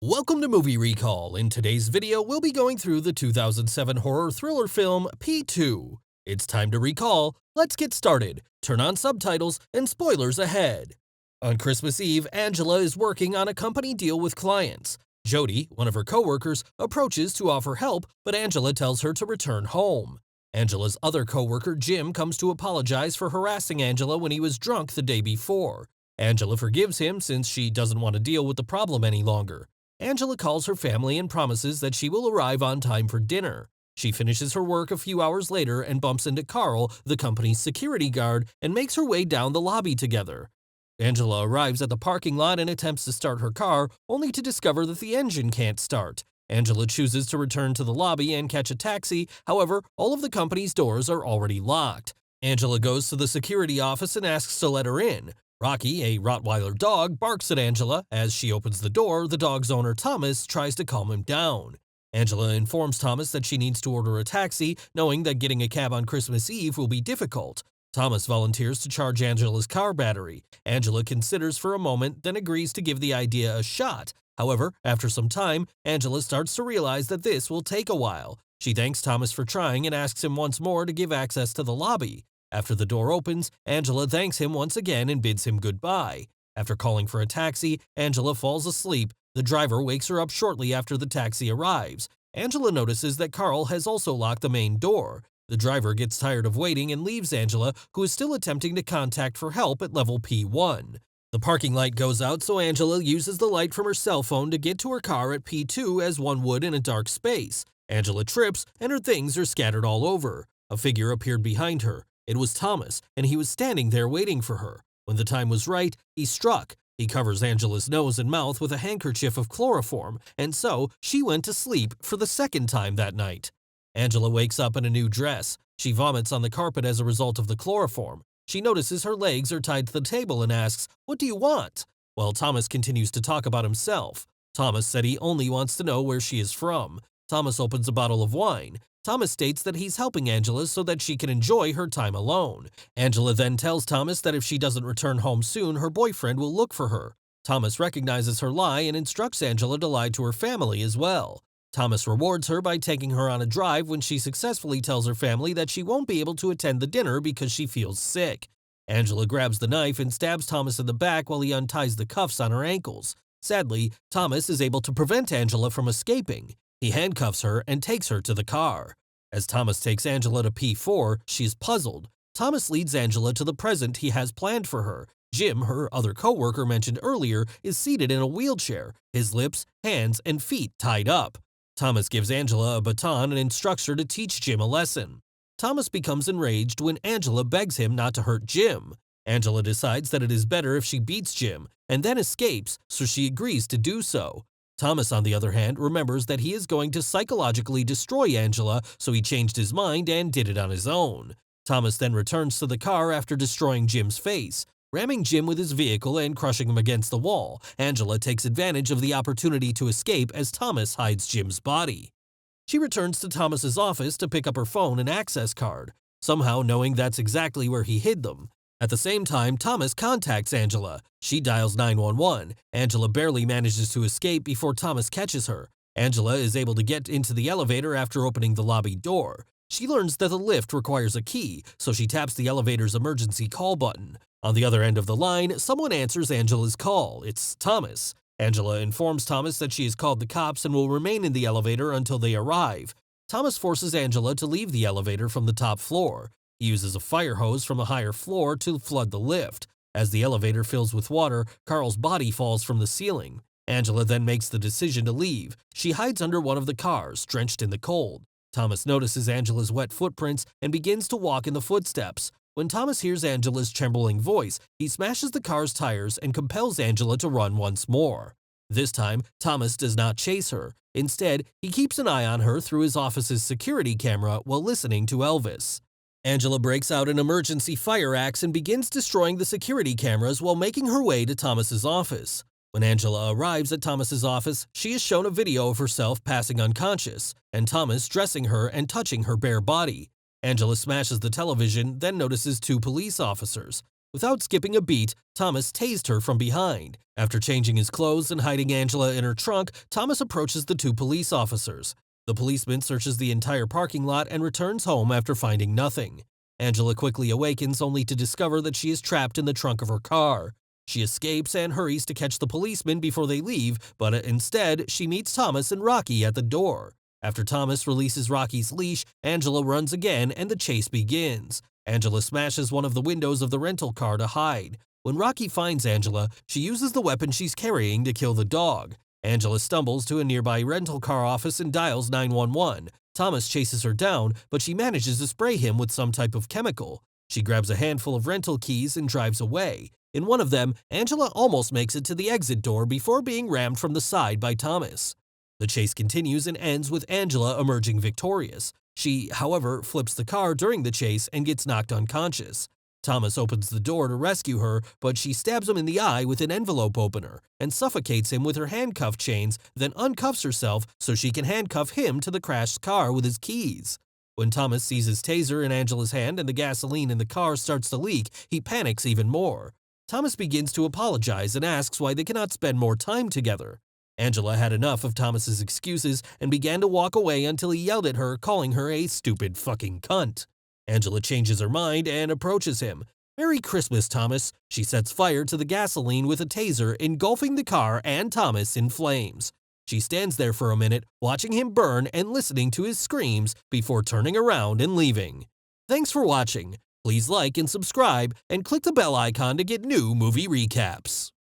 Welcome to Movie Recall. In today's video, we'll be going through the 2007 horror thriller film P2. It's time to recall. Let's get started. Turn on subtitles and spoilers ahead. On Christmas Eve, Angela is working on a company deal with clients. Jody, one of her coworkers, approaches to offer help, but Angela tells her to return home. Angela's other coworker, Jim, comes to apologize for harassing Angela when he was drunk the day before. Angela forgives him since she doesn't want to deal with the problem any longer. Angela calls her family and promises that she will arrive on time for dinner. She finishes her work a few hours later and bumps into Carl, the company's security guard, and makes her way down the lobby together. Angela arrives at the parking lot and attempts to start her car, only to discover that the engine can't start. Angela chooses to return to the lobby and catch a taxi, however, all of the company's doors are already locked. Angela goes to the security office and asks to let her in. Rocky, a Rottweiler dog, barks at Angela. As she opens the door, the dog's owner, Thomas, tries to calm him down. Angela informs Thomas that she needs to order a taxi, knowing that getting a cab on Christmas Eve will be difficult. Thomas volunteers to charge Angela's car battery. Angela considers for a moment, then agrees to give the idea a shot. However, after some time, Angela starts to realize that this will take a while. She thanks Thomas for trying and asks him once more to give access to the lobby. After the door opens, Angela thanks him once again and bids him goodbye. After calling for a taxi, Angela falls asleep. The driver wakes her up shortly after the taxi arrives. Angela notices that Carl has also locked the main door. The driver gets tired of waiting and leaves Angela, who is still attempting to contact for help at level P1. The parking light goes out, so Angela uses the light from her cell phone to get to her car at P2 as one would in a dark space. Angela trips, and her things are scattered all over. A figure appeared behind her. It was Thomas, and he was standing there waiting for her. When the time was right, he struck. He covers Angela's nose and mouth with a handkerchief of chloroform, and so she went to sleep for the second time that night. Angela wakes up in a new dress. She vomits on the carpet as a result of the chloroform. She notices her legs are tied to the table and asks, "What do you want?" While Thomas continues to talk about himself. Thomas said he only wants to know where she is from. Thomas opens a bottle of wine. Thomas states that he's helping Angela so that she can enjoy her time alone. Angela then tells Thomas that if she doesn't return home soon, her boyfriend will look for her. Thomas recognizes her lie and instructs Angela to lie to her family as well. Thomas rewards her by taking her on a drive when she successfully tells her family that she won't be able to attend the dinner because she feels sick. Angela grabs the knife and stabs Thomas in the back while he unties the cuffs on her ankles. Sadly, Thomas is able to prevent Angela from escaping. He handcuffs her and takes her to the car. As Thomas takes Angela to P4, she is puzzled. Thomas leads Angela to the present he has planned for her. Jim, her other coworker mentioned earlier, is seated in a wheelchair, his lips, hands, and feet tied up. Thomas gives Angela a baton and instructs her to teach Jim a lesson. Thomas becomes enraged when Angela begs him not to hurt Jim. Angela decides that it is better if she beats Jim, and then escapes, so she agrees to do so. Thomas, on the other hand, remembers that he is going to psychologically destroy Angela, so he changed his mind and did it on his own. Thomas then returns to the car after destroying Jim's face. Ramming Jim with his vehicle and crushing him against the wall, Angela takes advantage of the opportunity to escape as Thomas hides Jim's body. She returns to Thomas's office to pick up her phone and access card, somehow knowing that's exactly where he hid them. At the same time, Thomas contacts Angela. She dials 911. Angela barely manages to escape before Thomas catches her. Angela is able to get into the elevator after opening the lobby door. She learns that the lift requires a key, so she taps the elevator's emergency call button. On the other end of the line, someone answers Angela's call. It's Thomas. Angela informs Thomas that she has called the cops and will remain in the elevator until they arrive. Thomas forces Angela to leave the elevator from the top floor. He uses a fire hose from a higher floor to flood the lift. As the elevator fills with water, Carl's body falls from the ceiling. Angela then makes the decision to leave. She hides under one of the cars, drenched in the cold. Thomas notices Angela's wet footprints and begins to walk in the footsteps. When Thomas hears Angela's trembling voice, he smashes the car's tires and compels Angela to run once more. This time, Thomas does not chase her. Instead, he keeps an eye on her through his office's security camera while listening to Elvis. Angela breaks out an emergency fire axe and begins destroying the security cameras while making her way to Thomas's office. When Angela arrives at Thomas's office, she is shown a video of herself passing unconscious, and Thomas dressing her and touching her bare body. Angela smashes the television, then notices two police officers. Without skipping a beat, Thomas tased her from behind. After changing his clothes and hiding Angela in her trunk, Thomas approaches the two police officers. The policeman searches the entire parking lot and returns home after finding nothing. Angela quickly awakens only to discover that she is trapped in the trunk of her car. She escapes and hurries to catch the policemen before they leave, but instead, she meets Thomas and Rocky at the door. After Thomas releases Rocky's leash, Angela runs again and the chase begins. Angela smashes one of the windows of the rental car to hide. When Rocky finds Angela, she uses the weapon she's carrying to kill the dog. Angela stumbles to a nearby rental car office and dials 911. Thomas chases her down, but she manages to spray him with some type of chemical. She grabs a handful of rental keys and drives away. In one of them, Angela almost makes it to the exit door before being rammed from the side by Thomas. The chase continues and ends with Angela emerging victorious. She, however, flips the car during the chase and gets knocked unconscious. Thomas opens the door to rescue her, but she stabs him in the eye with an envelope opener and suffocates him with her handcuff chains, then uncuffs herself so she can handcuff him to the crashed car with his keys. When Thomas sees his taser in Angela's hand and the gasoline in the car starts to leak, he panics even more. Thomas begins to apologize and asks why they cannot spend more time together. Angela had enough of Thomas's excuses and began to walk away until he yelled at her, calling her a stupid fucking cunt. Angela changes her mind and approaches him. "Merry Christmas, Thomas." She sets fire to the gasoline with a taser, engulfing the car and Thomas in flames. She stands there for a minute, watching him burn and listening to his screams before turning around and leaving. Thanks for watching. Please like and subscribe and click the bell icon to get new movie recaps.